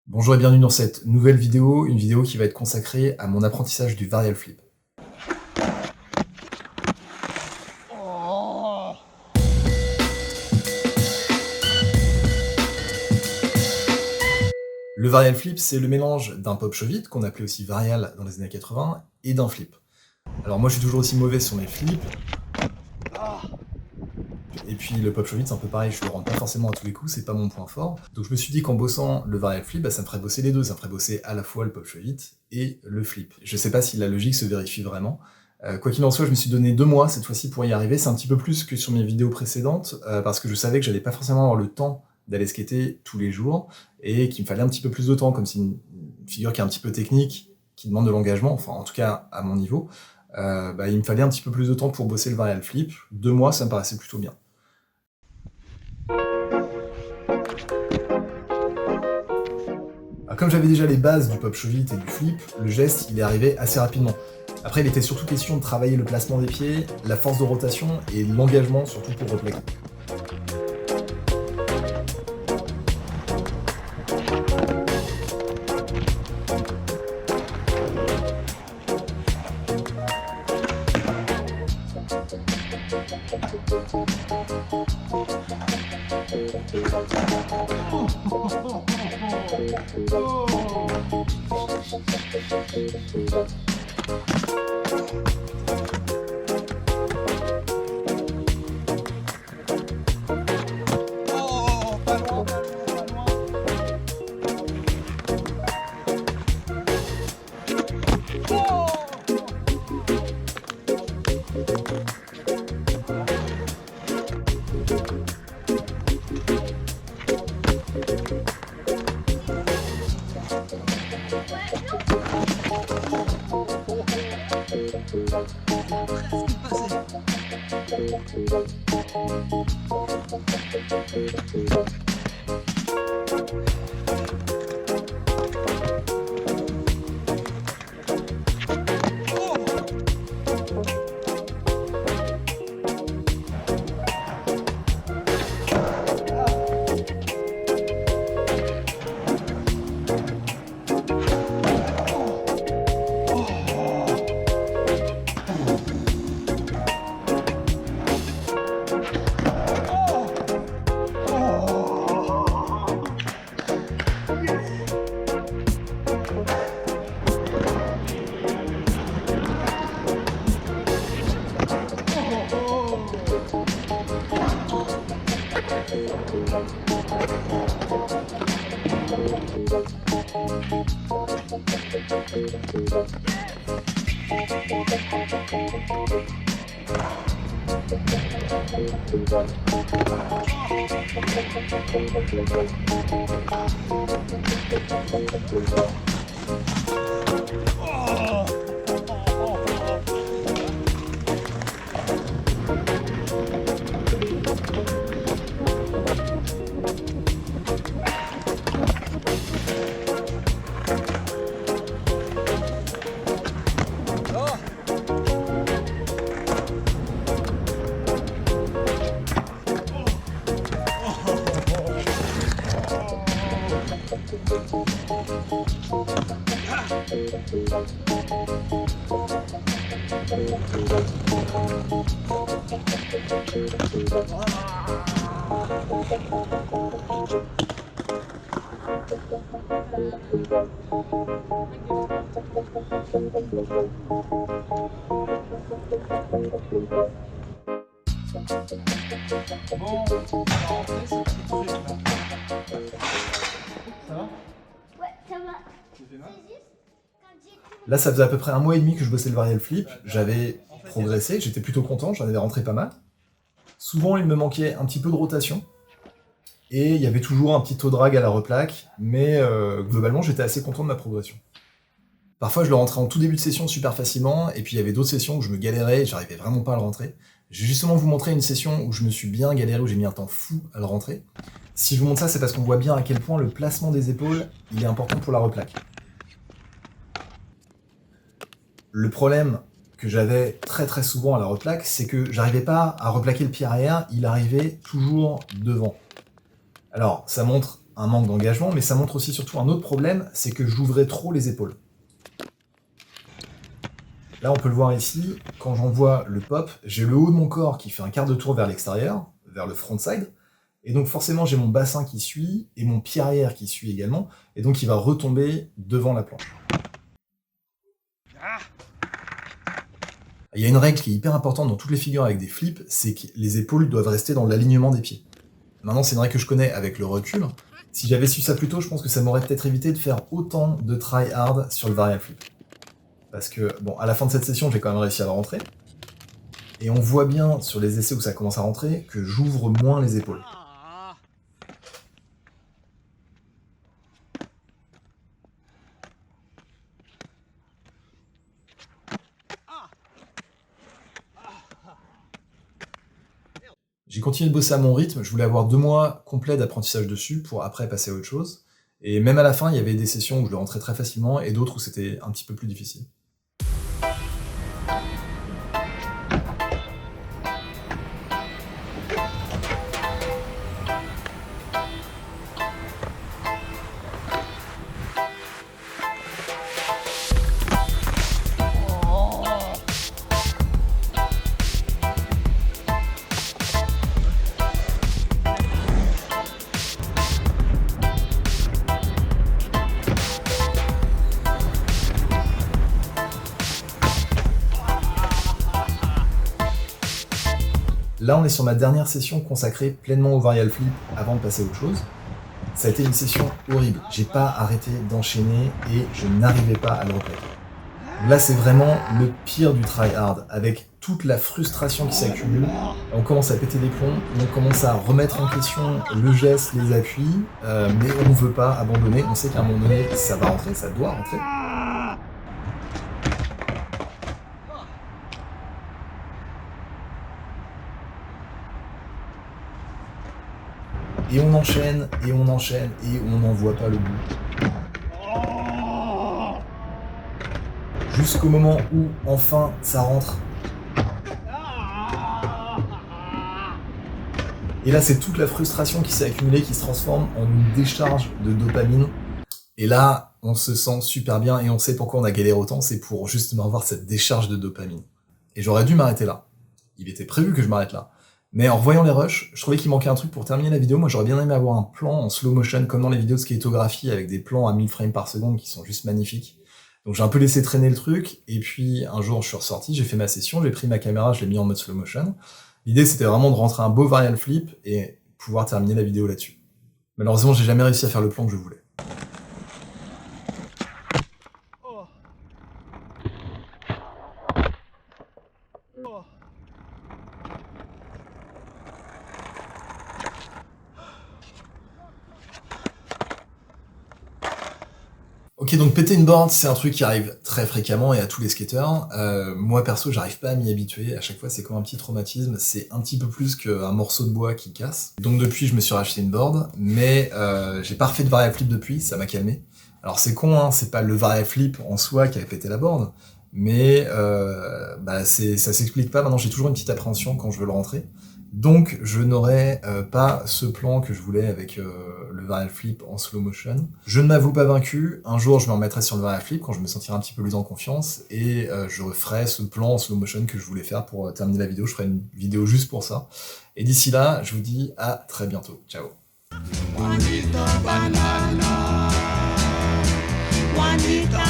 Bonjour et bienvenue dans cette nouvelle vidéo, une vidéo qui va être consacrée à mon apprentissage du varial flip. Le varial flip, c'est le mélange d'un pop show vite, qu'on appelait aussi varial dans les années 80, et d'un flip. Alors moi je suis toujours aussi mauvais sur mes flips, et puis le pop show vite c'est un peu pareil, je le rentre pas forcément à tous les coups, c'est pas mon point fort. Donc je me suis dit qu'en bossant le varial flip, ça me ferait bosser les deux, ça me ferait bosser à la fois le pop show vite et le flip. Je sais pas si la logique se vérifie vraiment. Quoi qu'il en soit, je me suis donné 2 mois cette fois-ci pour y arriver, c'est un petit peu plus que sur mes vidéos précédentes, parce que je savais que j'allais pas forcément avoir le temps d'aller skater tous les jours, et qu'il me fallait un petit peu plus de temps, comme c'est une figure qui est un petit peu technique, qui demande de l'engagement, enfin en tout cas à mon niveau, il me fallait un petit peu plus de temps pour bosser le varial flip. 2 mois, ça me paraissait plutôt bien. Alors, comme j'avais déjà les bases du pop show vite et du flip, le geste il est arrivé assez rapidement. Après, il était surtout question de travailler le placement des pieds, la force de rotation et l'engagement, surtout pour replaquer. Bon, on va rentrer ce petit truc là. Ça va? Ouais, ça va. Ça fait mal? C'est juste quand j'ai Là, ça faisait à peu près 1 mois et demi que je bossais le varial flip, j'avais progressé, j'étais plutôt content, j'en avais rentré pas mal. Souvent, il me manquait un petit peu de rotation, et il y avait toujours un petit taux de drag à la replaque, mais globalement, j'étais assez content de ma progression. Parfois, je le rentrais en tout début de session super facilement, et puis il y avait d'autres sessions où je me galérais et j'arrivais vraiment pas à le rentrer. Je vais justement vous montrer une session où je me suis bien galéré, où j'ai mis un temps fou à le rentrer. Si je vous montre ça, c'est parce qu'on voit bien à quel point le placement des épaules, il est important pour la replaque. Le problème que j'avais très souvent à la replaque, c'est que j'arrivais pas à replaquer le pied arrière, il arrivait toujours devant. Alors, ça montre un manque d'engagement, mais ça montre aussi surtout un autre problème, c'est que j'ouvrais trop les épaules. Là, on peut le voir ici, quand j'envoie le pop, j'ai le haut de mon corps qui fait un quart de tour vers l'extérieur, vers le frontside, et donc forcément j'ai mon bassin qui suit, et mon pied arrière qui suit également, et donc il va retomber devant la planche. Il y a une règle qui est hyper importante dans toutes les figures avec des flips, c'est que les épaules doivent rester dans l'alignement des pieds. Maintenant, c'est une règle que je connais avec le recul. Si j'avais su ça plus tôt, je pense que ça m'aurait peut-être évité de faire autant de try-hard sur le varial flip. Parce que, bon, à la fin de cette session, j'ai quand même réussi à le rentrer. Et on voit bien sur les essais où ça commence à rentrer que j'ouvre moins les épaules. J'ai continué de bosser à mon rythme, je voulais avoir 2 mois complets d'apprentissage dessus pour après passer à autre chose. Et même à la fin, il y avait des sessions où je le rentrais très facilement et d'autres où c'était un petit peu plus difficile. Là, on est sur ma dernière session consacrée pleinement au varial flip avant de passer à autre chose. Ça a été une session horrible. J'ai pas arrêté d'enchaîner et je n'arrivais pas à le replacer. Là, c'est vraiment le pire du try-hard, avec toute la frustration qui s'accumule. On commence à péter des plombs, on commence à remettre en question le geste, les appuis, mais on ne veut pas abandonner. On sait qu'à un moment donné, ça va rentrer, ça doit rentrer. Et on enchaîne, et on enchaîne, et on n'en voit pas le bout. Jusqu'au moment où, enfin, ça rentre. Et là, c'est toute la frustration qui s'est accumulée, qui se transforme en une décharge de dopamine. Et là, on se sent super bien, et on sait pourquoi on a galéré autant, c'est pour justement avoir cette décharge de dopamine. Et j'aurais dû m'arrêter là. Il était prévu que je m'arrête là. Mais en revoyant les rushs, je trouvais qu'il manquait un truc pour terminer la vidéo. Moi, j'aurais bien aimé avoir un plan en slow motion, comme dans les vidéos de skatographie, avec des plans à 1000 frames par seconde qui sont juste magnifiques. Donc j'ai un peu laissé traîner le truc, et puis un jour je suis ressorti, j'ai fait ma session, j'ai pris ma caméra, je l'ai mis en mode slow motion. L'idée c'était vraiment de rentrer un beau varial flip et pouvoir terminer la vidéo là-dessus. Malheureusement, j'ai jamais réussi à faire le plan que je voulais. Ok, donc péter une board, c'est un truc qui arrive très fréquemment et à tous les skateurs. Moi perso, j'arrive pas à m'y habituer. À chaque fois, c'est comme un petit traumatisme. C'est un petit peu plus qu'un morceau de bois qui casse. Donc depuis, je me suis racheté une board, mais j'ai pas refait de varial flip depuis. Ça m'a calmé. Alors c'est con, hein, c'est pas le varial flip en soi qui a pété la board, mais ça s'explique pas. Maintenant, j'ai toujours une petite appréhension quand je veux le rentrer. Donc je n'aurai pas ce plan que je voulais avec le varial flip en slow motion. Je ne m'avoue pas vaincu, un jour je me remettrai sur le varial flip quand je me sentirai un petit peu plus en confiance, et je referai ce plan en slow motion que je voulais faire pour terminer la vidéo. Je ferai une vidéo juste pour ça. Et d'ici là, je vous dis à très bientôt. Ciao. Juanita banana, Juanita